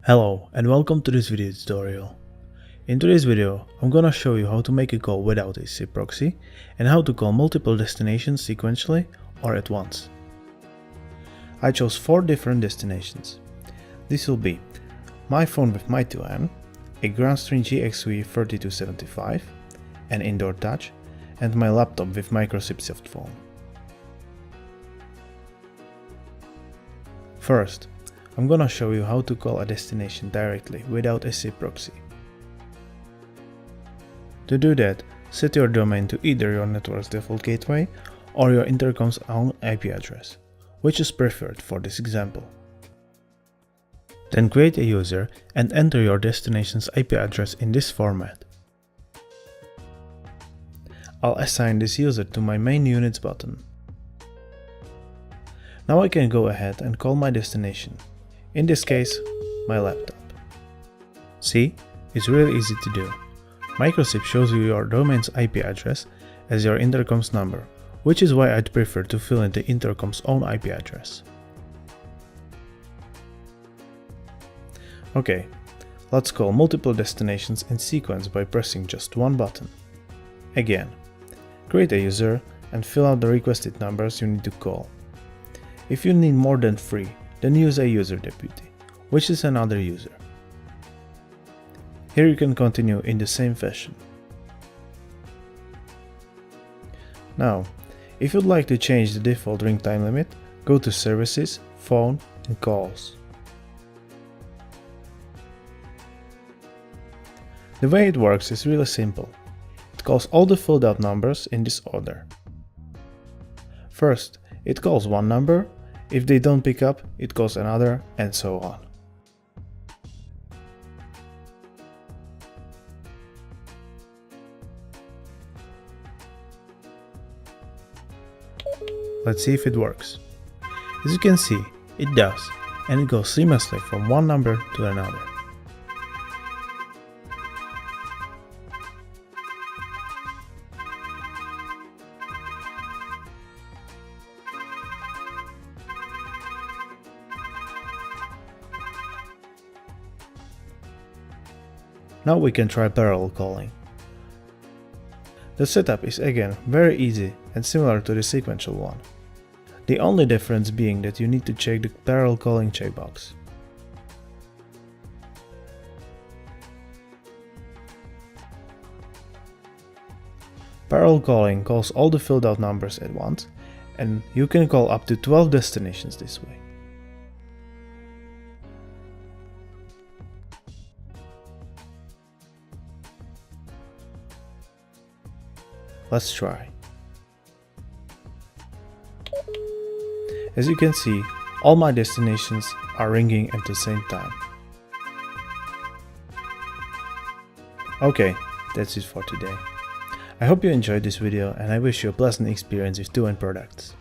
Hello and welcome to this video tutorial. In today's video, I'm gonna show you how to make a call without a SIP proxy and how to call multiple destinations sequentially or at once. I chose 4 different destinations. This will be my phone with My2M, a Grandstream GXV3275, an indoor touch, and my laptop with microSIP soft phone. First, I'm gonna show you how to call a destination directly without a SIP proxy. To do that, set your domain to either your network's default gateway or your intercom's own IP address, which is preferred for this example. Then create a user and enter your destination's IP address in this format. I'll assign this user to my main units button. Now I can go ahead and call my destination. In this case, my laptop. See, it's really easy to do. microSIP shows you your domain's IP address as your intercom's number, which is why I'd prefer to fill in the intercom's own IP address. Okay, let's call multiple destinations in sequence by pressing just one button. Again, create a user and fill out the requested numbers you need to call. If you need more than 3, then use a user deputy, which is another user. Here you can continue in the same fashion. Now, if you'd like to change the default ring time limit, go to Services, Phone and Calls. The way it works is really simple. It calls all the filled out numbers in this order. First, it calls one number. If they don't pick up, it calls another, and so on. Let's see if it works. As you can see, it does, and it goes seamlessly from one number to another. Now we can try parallel calling. The setup is again very easy and similar to the sequential one. The only difference being that you need to check the parallel calling checkbox. Parallel calling calls all the filled out numbers at once, and you can call up to 12 destinations this way. Let's try. As you can see, all my destinations are ringing at the same time. Okay, that's it for today. I hope you enjoyed this video and I wish you a pleasant experience with 2N products.